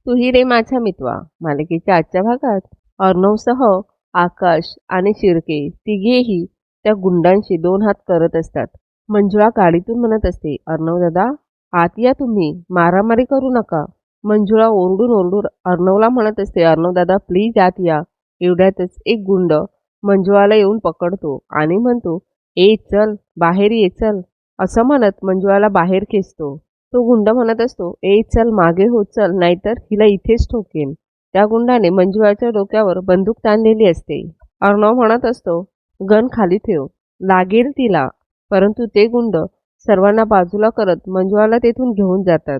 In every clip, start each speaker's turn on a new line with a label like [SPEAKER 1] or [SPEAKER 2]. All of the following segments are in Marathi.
[SPEAKER 1] तुही रे माझा मितवा मालिकेच्या आजच्या भागात अर्णवसह आकाश आणि शिर्के तिघेही त्या गुंडांशी दोन हात करत असतात. मंजुळा गाडीतून म्हणत असते, अर्णव दादा आत या, तुम्ही मारामारी करू नका. मंजुळा ओरडून ओरडून अर्णवला म्हणत असते, अर्णव दादा प्लीज आत या. एवढ्यातच एक गुंड मंजुळाला येऊन पकडतो आणि म्हणतो, ए चल बाहेर ये चल. असं म्हणत मंजुळाला बाहेर खेचतो. तो गुंड म्हणत असतो, ए चल मागे हो चल, नाहीतर हिला इथेच ठोकेन. त्या गुंडाने मंजुळाच्या डोक्यावर बंदूक ताणलेली असते. अर्णव म्हणत असतो, गन खाली ठेव, लागेल तिला. परंतु ते गुंड सर्वांना बाजूला करत मंजुळाला तेथून घेऊन जातात.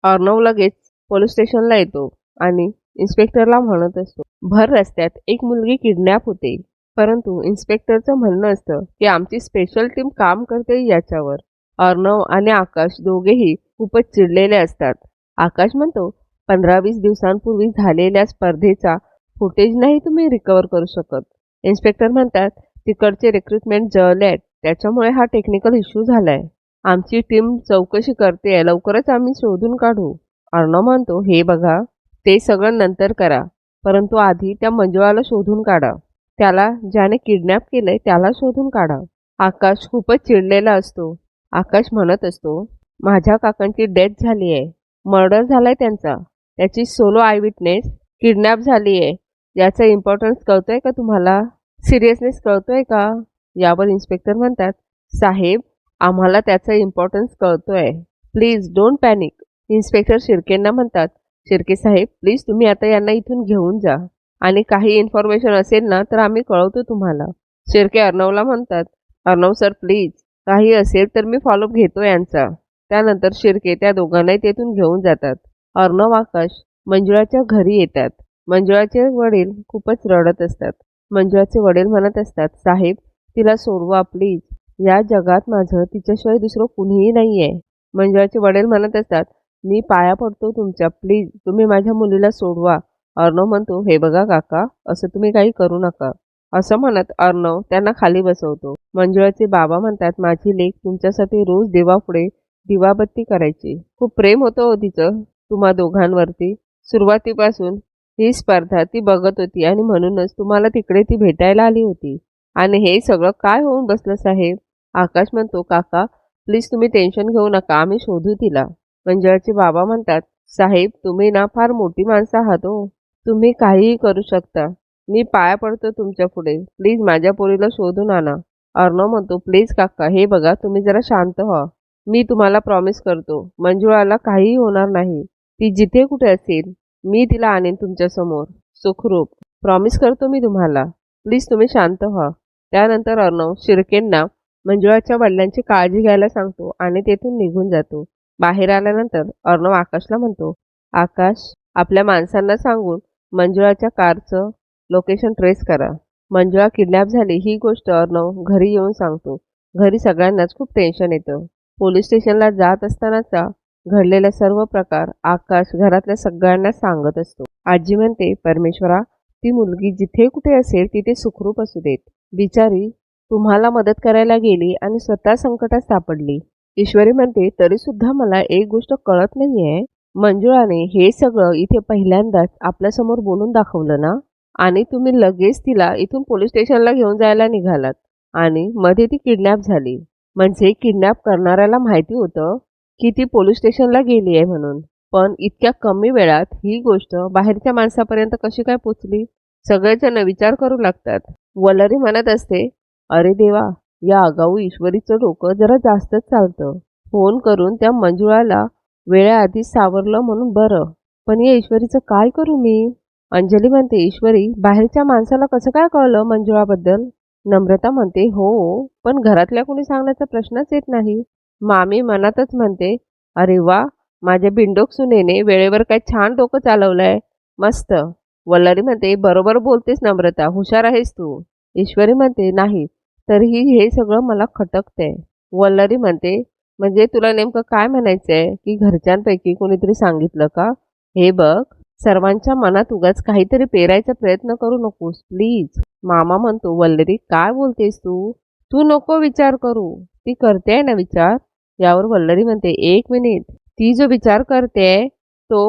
[SPEAKER 1] अर्णव लगेच पोलीस स्टेशनला येतो आणि इन्स्पेक्टरला म्हणत असतो, भर रस्त्यात एक मुलगी किडनॅप होते. परंतु इन्स्पेक्टरचं म्हणणं असतं की आमची स्पेशल टीम काम करते याच्यावर. अर्णव आणि आकाश दोघेही खूपच चिडलेले असतात. आकाश म्हणतो, 15-20 दिवसांपूर्वी झालेल्या स्पर्धेचा फुटेज नाही तुम्ही रिकवर करू शकत. इन्स्पेक्टर म्हणतात, तिकडचे रिक्रुटमेंट जळले आहेत, त्याच्यामुळे हा टेक्निकल इश्यू झालाय. आमची टीम चौकशी करते, लवकरच आम्ही शोधून काढू. अर्णव म्हणतो, हे बघा ते सगळं नंतर करा, परंतु आधी त्या मंजुळाला शोधून काढा. त्याला ज्याने किडनॅप केलंय त्याला शोधून काढा. आकाश खूपच चिडलेला असतो. आकाश म्हणत असतो, माझ्या काकांची डेथ झाली आहे, मर्डर झालाय त्यांचा. त्याची सोलो आय विटनेस किडनॅप झाली आहे. याचा इम्पॉर्टन्स कळतोय का तुम्हाला? सिरियसनेस कळतोय का? यावर इन्स्पेक्टर म्हणतात, साहेब आम्हाला त्याचा इम्पॉर्टन्स कळतोय, प्लीज डोंट पॅनिक. इन्स्पेक्टर शिर्केंना म्हणतात, शिर्के साहेब प्लीज तुम्ही आता यांना इथून घेऊन जा आणि काही इन्फॉर्मेशन असेल ना तर आम्ही कळवतो तुम्हाला. शिर्के अर्णवला म्हणतात, अर्णव सर प्लीज, काही असेल तर मी फॉलोअप घेतो यांचा. त्यानंतर शिर्के त्या दोघांनाही तेथून घेऊन जातात. अर्णव आकाश मंजुळाच्या घरी येतात. मंजुळाचे वडील खूपच रडत असतात. मंजुळाचे वडील म्हणत असतात, साहेब तिला सोडवा प्लीज, या जगात माझं तिच्याशिवाय दुसरं कुणीही नाही आहे. मंजुळाचे वडील म्हणत असतात, मी पाया पडतो तुमच्या, प्लीज तुम्ही माझ्या मुलीला सोडवा. अर्णव म्हणतो, हे बघा काका असं तुम्ही काही करू नका. असं म्हणत अर्णव त्यांना खाली बसवतो. मंजुळाचे बाबा म्हणतात, माझी लेक तुमच्यासाठी रोज देवापुढे दिवाबत्ती करायची. खूप प्रेम होतं हो तिचं तुम्हा दोघांवरती. सुरुवातीपासून ही स्पर्धा ती बघत होती आणि म्हणूनच तुम्हाला तिकडे ती भेटायला आली होती. आणि हे सगळं काय होऊन बसलं साहेब? आकाश म्हणतो, काका प्लीज तुम्ही टेन्शन घेऊ नका, आम्ही शोधू तिला. मंजुळाचे बाबा म्हणतात, साहेब तुम्ही ना फार मोठी माणसं आहात हो, तुम्ही काहीही करू शकता. मी पाया पडतो तुमच्या पुढे, प्लीज माझ्या पोरीला शोधून आणा. अर्णव म्हणतो, प्लीज काका हे बघा तुम्ही जरा शांत व्हा. मी तुम्हाला प्रॉमिस करतो मंजुळाला काहीही होणार नाही. ती जिथे कुठे असेल मी तिला आणेन तुमच्यासमोर सुखरूप. प्रॉमिस करतो मी तुम्हाला. प्लीज तुम्ही शांत व्हा. त्यानंतर अर्णव शिर्केंना मंजुळाच्या वडिलांची काळजी घ्यायला सांगतो आणि तेथून निघून जातो. बाहेर आल्यानंतर अर्णव आकाशला म्हणतो, आकाश आपल्या माणसांना सांगून मंजुळाच्या कारचं लोकेशन ट्रेस करा. मंजुळा किडनॅप झाली ही गोष्ट अर्णव घरी येऊन सांगतो. घरी सगळ्यांनाच खूप टेन्शन येतं. पोलीस स्टेशनला जात असतानाचा घडलेला सर्व प्रकार आकाश घरातल्या सगळ्यांना सांगत असतो. आजी म्हणते, परमेश्वरा ती मुलगी जिथे कुठे असेल तिथे सुखरूप असू देत. बिचारी तुम्हाला मदत करायला गेली आणि स्वतः संकटात सापडली. ईश्वरी म्हणते, तरी सुद्धा मला एक गोष्ट कळत नाहीये, मंजुळाने हे सगळं इथे पहिल्यांदाच आपल्यासमोर बोलून दाखवलं ना, आणि तुम्ही लगेच तिला इथून पोलीस स्टेशनला घेऊन जायला निघालात आणि मध्ये ती किडनॅप झाली. म्हणजे किडनॅप करणाऱ्याला माहिती होतं की ती पोलीस स्टेशनला गेली आहे म्हणून. पण इतक्या कमी वेळात ही गोष्ट बाहेरच्या माणसापर्यंत कशी काय पोचली? सगळेजण विचार करू लागतात. वल्लरी म्हणत असते, अरे देवा, या आगाऊ ईश्वरीचं डोकं जरा जास्तच चालतं. फोन करून त्या मंजुळाला वेळेआधीच सावरलं म्हणून बरं, पण या ईश्वरीचं काय करू मी? अंजली म्हणते, ईश्वरी बाहेरच्या माणसाला कसं काय कळलं मंजुळाबद्दल? नम्रता म्हणते, हो पण घरातल्या कोणी सांगण्याचा प्रश्नच येत नाही. मामी मनातच म्हणते, अरे वा, माझ्या बिंडोक सुनेने वेळेवर काय छान डोकं चालवलंय, मस्त. वल्लरी म्हणते, बरोबर बोलतेस नम्रता, हुशार आहेस तू. ईश्वरी म्हणते, नाही तरीही हे सगळं मला खटकतंय. वल्लरी म्हणते, म्हणजे तुला नेमकं काय म्हणायचंय की घरच्यांपैकी कोणीतरी सांगितलं का? हे बघ, सर्वांच्या मनात उगाच काहीतरी पेरायचा प्रयत्न करू नकोस प्लीज. मामा म्हणतो, वल्लरी काय बोलतेस तू? तू नको विचार करू, ती करते ना विचार. यावर वल्लरी म्हणते, एक मिनिट, ती जो विचार करते तो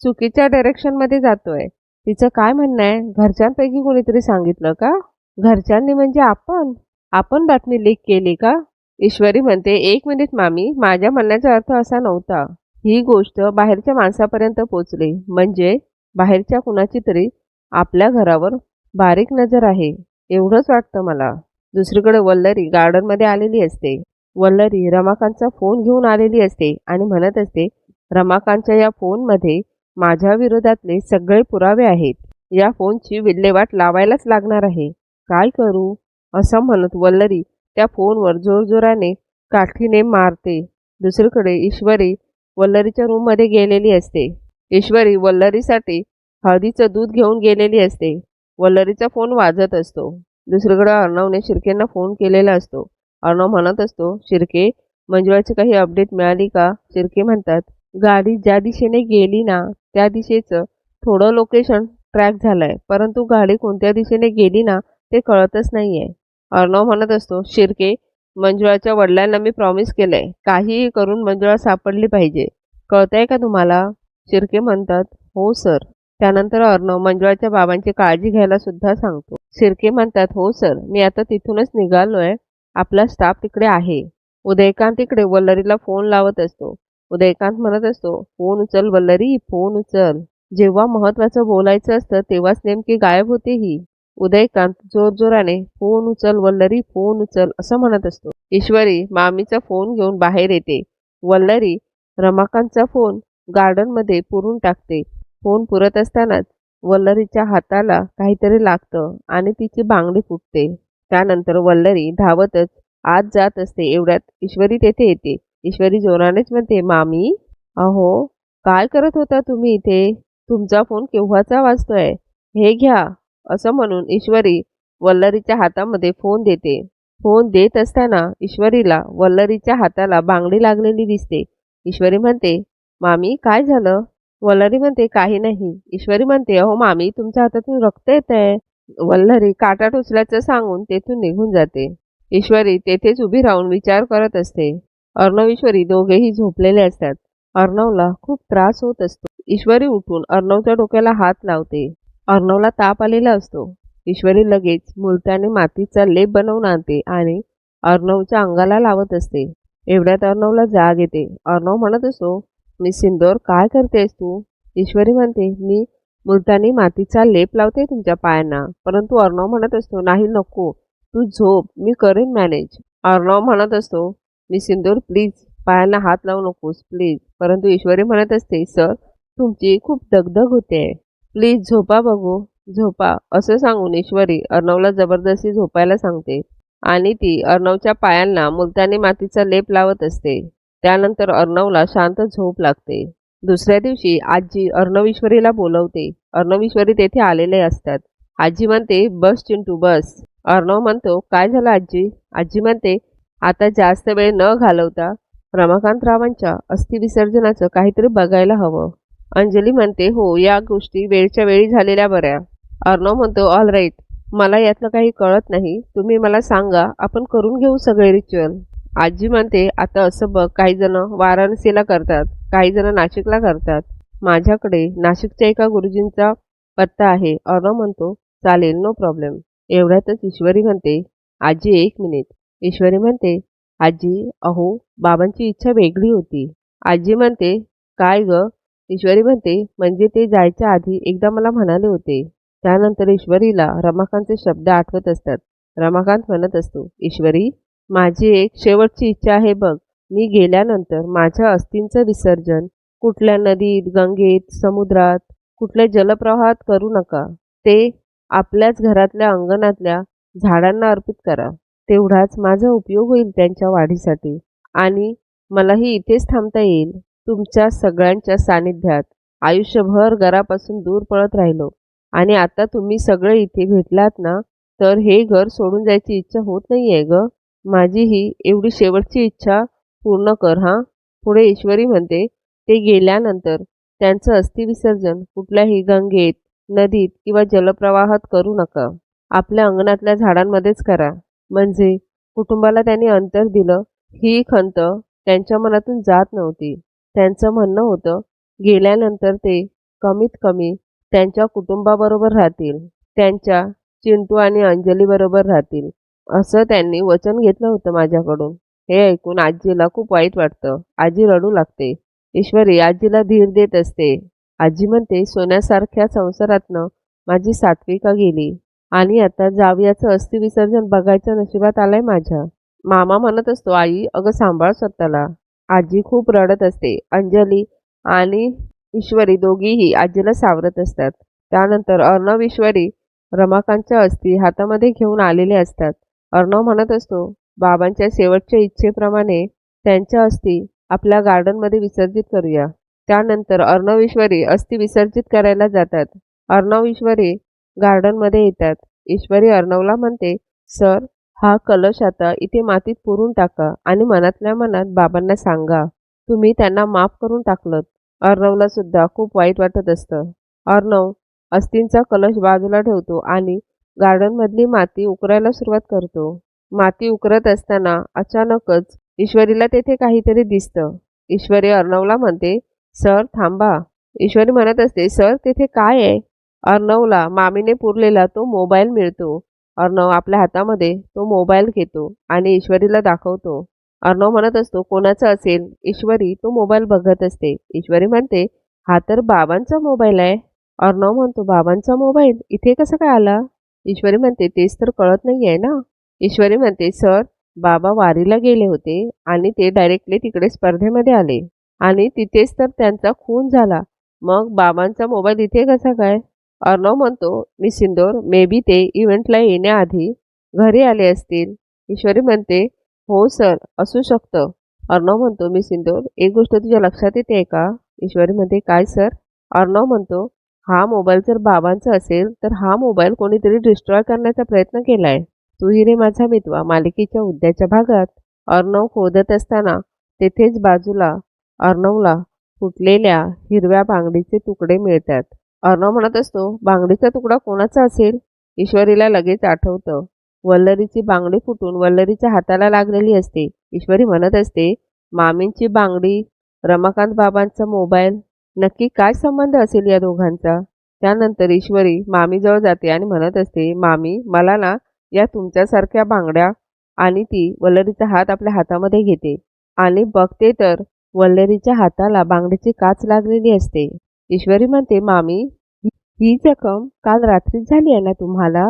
[SPEAKER 1] चुकीच्या डायरेक्शनमध्ये जातोय. तिचं काय म्हणणं आहे? घरच्यांपैकी कोणीतरी सांगितलं का? घरच्यांनी म्हणजे आपण? आपण बातमी लीक केली का? ईश्वरी म्हणते, "एक मिनिट मामी, माझ्या म्हणण्याचा अर्थ असा नव्हता." ही गोष्ट बाहेरच्या माणसापर्यंत पोचली म्हणजे बाहेरच्या कुणाची तरी आपल्या घरावर बारीक नजर आहे एवढंच वाटतं मला. दुसरीकडे वल्लरी गार्डनमध्ये आलेली असते. वल्लरी रमाकांतचा फोन घेऊन आलेली असते आणि म्हणत असते, "रमाकांतच्या या फोनमध्ये माझ्या विरोधातले सगळे पुरावे आहेत. या फोनची विल्हेवाट लावायलाच लागणार आहे. काय करू?" असं म्हणत वल्लरी त्या फोनवर जोरजोराने काठीने मारते. दुसरीकडे ईश्वरी वल्लरीच्या रूममध्ये गेलेली असते. ईश्वरी वल्लरीसाठी हळदीचं दूध घेऊन गेलेली असते. वल्लरीचा फोन वाजत असतो. दुसरीकडे अर्णवने शिर्केंना फोन केलेला असतो. अर्णव म्हणत असतो, "शिर्के, मंजुळाची काही अपडेट मिळाली का?" शिर्के म्हणतात, "गाडी ज्या दिशेने गेली ना त्या दिशेचं थोडं लोकेशन ट्रॅक झालंय, परंतु गाडी कोणत्या दिशेने गेली ना ते कळतच नाहीये." अर्णव म्हणत असतो, "शिर्के, मंजुळाच्या वडिलांना मी प्रॉमिस केलंय, काहीही करून मंजुळा सापडली पाहिजे. कळतंय का तुम्हाला?" शिर्के म्हणतात, "हो सर." त्यानंतर अर्णव मंजुळाच्या बाबांची काळजी घ्यायला सुद्धा सांगतो. शिर्के म्हणतात, "हो सर, मी आता तिथूनच निघालोय. आपला स्टाफ तिकडे आहे." उदयकांत इकडे वल्लरीला फोन लावत असतो. उदयकांत म्हणत असतो, "फोन उचल वल्लरी, फोन उचल." जेव्हा महत्वाचं बोलायचं असतं तेव्हाच नेमकी गायब होते ही. उदयकांत जोरजोराने, "फोन उचल वल्लरी, फोन उचल," असं म्हणत असतो. ईश्वरी मामीचा फोन घेऊन बाहेर येते. वल्लरी रमाकांतचा फोन गार्डनमध्ये पुरून टाकते. फोन पुरत असतानाच वल्लरीच्या हाताला काहीतरी लागतं आणि तिची बांगडी फुटते. त्यानंतर वल्लरी धावतच आत जात असते. एवढ्यात ईश्वरी तेथे येते. ईश्वरी जोरानेच म्हणते, "मामी, अहो, काय करत होता तुम्ही इथे? तुमचा फोन केव्हाचा वाजतोय? हे घ्या." असं म्हणून ईश्वरी वल्लरीच्या हातामध्ये फोन देते. फोन देत असताना ईश्वरीला वल्लरीच्या हाताला बांगडी लागलेली दिसते. ईश्वरी म्हणते, "मामी, काय झालं?" वल्लरी म्हणते, "काही नाही." ईश्वरी म्हणते, "अहो मामी, तुमच्या हातातून रक्त येतंय." वल्लरी काटा टोचल्याचं सांगून तेथून निघून जाते. ईश्वरी तेथेच उभी राहून विचार करत असते. अर्णव ईश्वरी दोघेही झोपलेले असतात. अर्णवला खूप त्रास होत असतो. ईश्वरी उठून अर्णवच्या डोक्याला हात लावते. अर्णवला ताप आलेला असतो. ईश्वरी लगेच मुलतानी मातीचा लेप बनवून आणते आणि अर्णवच्या अंगाला लावत असते. एवढ्यात अर्णवला जाग येते. अर्णव म्हणत असतो, "मिस इंदोर, काय करतेस तू?" ईश्वरी म्हणते, "मी मुलतानी मातीचा लेप लावते तुमच्या पायांना." परंतु अर्णव म्हणत असतो, "नाही, नको, तू झोप, मी करेन मॅनेज." अर्णव म्हणत असतो, "मिस इंदोर, प्लीज पायांना हात लावू नकोस, प्लीज." परंतु ईश्वरी म्हणत असते, "सर, तुमची खूप दगदग होते. प्लीज झोपा बघू, झोपा." असं सांगून ईश्वरी अर्णवला जबरदस्ती झोपायला सांगते आणि ती अर्णवच्या पायांना मुलतानी मातीचा लेप लावत असते. त्यानंतर अर्णवला शांत झोप लागते. दुसऱ्या दिवशी आजी अर्णव ईश्वरीला बोलवते. अर्णव ईश्वरी तेथे आलेले असतात. आजी म्हणते, "बस चिंटू, बस." अर्णव म्हणतो, "काय झालं आजी?" आजी म्हणते, "आता जास्त वेळ न घालवता रमाकांतरावांच्या अस्थिविसर्जनाचं काहीतरी बघायला हवं." अंजली म्हणते, "हो, या गोष्टी वेळच्या वेळी झालेल्या बऱ्या." अर्णव म्हणतो, "ऑल राईट, मला यातलं काही कळत नाही. तुम्ही मला सांगा, आपण करून घेऊ सगळे रिच्युअल." आजी म्हणते, "आता असं बघ, काही जण वाराणसीला करतात, काही जण नाशिकला करतात. माझ्याकडे नाशिकच्या एका गुरुजींचा पत्ता आहे." अर्णव म्हणतो, "चालेल, नो प्रॉब्लेम." एवढ्यातच ईश्वरी म्हणते, "आजी, एक मिनिट." ईश्वरी म्हणते, "आजी, अहो, बाबांची इच्छा वेगळी होती." आजी म्हणते, "काय ग?" ईश्वरी म्हणते, "म्हणजे ते जायच्या आधी एकदा मला म्हणाले होते." त्यानंतर ईश्वरीला रमाकांतचे शब्द आठवत असतात. रमाकांत म्हणत असतो, "ईश्वरी, माझी एक शेवटची इच्छा आहे बघ. मी गेल्यानंतर माझ्या अस्थींचं विसर्जन कुठल्या नदीत, गंगेत, समुद्रात, कुठल्या जलप्रवाहात करू नका. ते आपल्याच घरातल्या अंगणातल्या झाडांना अर्पित करा. तेवढाच माझा उपयोग होईल त्यांच्या वाढीसाठी आणि मलाही इथेच थांबता येईल. तुमच्या सगळ्यांच्या सानिध्यात आयुष्यभर घरापासून दूर पळत राहिलो आणि आता तुम्ही सगळे इथे भेटलात ना, तर हे घर सोडून जायची इच्छा होत नाहीये ग. माझी ही एवढी शेवटची इच्छा पूर्ण कर हां." पुढे ईश्वरी म्हणते, "ते गेल्यानंतर त्यांचं अस्थिविसर्जन कुठल्याही गंगेत, नदीत किंवा जलप्रवाहात करू नका. आपल्या अंगणातल्या झाडांमध्येच करा." म्हणजे कुटुंबाला त्यांनी अंतर दिलं ही खंत त्यांच्या मनातून जात नव्हती. त्यांचं म्हणणं होतं, गेल्यानंतर ते कमीत कमी त्यांच्या कुटुंबाबरोबर राहतील, त्यांच्या चिंटू आणि अंजली बरोबर राहतील, असं त्यांनी वचन घेतलं होतं माझ्याकडून. हे ऐकून आजीला खूप वाईट वाटतं. आजी रडू लागते. ईश्वरी आजीला धीर देत असते. आजी म्हणते, सोन्यासारख्या संसारातनं माझी सात्विका गेली आणि आता जावयाचं अस्थिविसर्जन बघायचं नशिबात आलंय माझ्या. मामा म्हणत असतो, आई अगं सांभाळ स्वतःला. आजी खूप रडत असते. अंजली आणि ईश्वरी दोघीही आजीला सावरत असतात. त्यानंतर अर्णव ईश्वरी रमाकांतच्या अस्थी हातामध्ये घेऊन आलेले असतात. अर्णव म्हणत असतो, बाबांच्या शेवटच्या इच्छेप्रमाणे त्यांच्या अस्थी आपल्या गार्डनमध्ये विसर्जित करूया. त्यानंतर अर्णव ईश्वरी अस्थी विसर्जित करायला जातात. अर्णव ईश्वरी गार्डनमध्ये येतात. ईश्वरी अर्णवला म्हणते, सर हा कलश आता इथे मातीत पुरून टाका आणि मनातल्या मनात बाबांना सांगा तुम्ही त्यांना माफ करून टाकलत. अर्णवला सुद्धा खूप वाईट वाटत असतं. अर्णव अस्थींचा कलश बाजूला ठेवतो आणि गार्डनमधली माती उकरायला सुरुवात करतो. माती उकरत असताना अचानकच ईश्वरीला तेथे काहीतरी दिसतं. ईश्वरी अर्णवला म्हणते, सर थांबा. ईश्वरी म्हणत असते, सर तेथे काय आहे? अर्णवला मामीने पुरलेला तो मोबाईल मिळतो. अर्णव आपल्या हातामध्ये तो मोबाईल घेतो आणि ईश्वरीला दाखवतो. अर्णव म्हणत असतो, कोणाचा असेल? ईश्वरी तो मोबाईल बघत असते. ईश्वरी म्हणते, हा तर बाबांचा मोबाईल आहे. अर्णव म्हणतो, बाबांचा मोबाईल इथे कसं काय आला? ईश्वरी म्हणते, तेच तर कळत नाही आहे ना. ईश्वरी म्हणते, सर बाबा वारीला गेले होते आणि ते डायरेक्टली तिकडे स्पर्धेमध्ये आले आणि तिथेच तर त्यांचा खून झाला. मग बाबांचा मोबाईल इथे कसा काय? अर्णव म्हणतो, मी सिंदूर मे बी ते इव्हेंटला येण्याआधी घरी आले असतील. ईश्वरी म्हणते, हो सर असू शकतं. अर्णव म्हणतो, मी सिंदूर एक गोष्ट तुझ्या लक्षात येते का? ईश्वरी म्हणते, काय सर? अर्णव म्हणतो, हा मोबाईल जर बाबांचा असेल तर हा मोबाईल कोणीतरी डिस्ट्रॉय करण्याचा प्रयत्न केलाय. तू रे माझा मितवा मालिकेच्या उद्याच्या भागात अर्णव खोदत असताना तेथेच बाजूला अर्णवला फुटलेल्या हिरव्या बांगडीचे तुकडे मिळतात. अर्णव म्हणत असतो, बांगडीचा तुकडा कोणाचा असेल? ईश्वरीला लगेच आठवतं. वल्लरीची बांगडी फुटून वल्लरीच्या हाताला लागलेली असते. ईश्वरी म्हणत असते, मामींची बांगडी, रमाकांत बाबांचा मोबाईल, नक्की काय संबंध असेल या दोघांचा? त्यानंतर ईश्वरी मामीजवळ जाते आणि म्हणत असते, मामी मला ना या तुमच्यासारख्या बांगड्या आणि ती वल्लरीचा हात आपल्या हातामध्ये घेते आणि बघते तर वल्लरीच्या हाताला बांगडीची काच लागलेली असते. ईश्वरी म्हणते, मामी ही जखम काल रात्रीच झाली आहे ना तुम्हाला?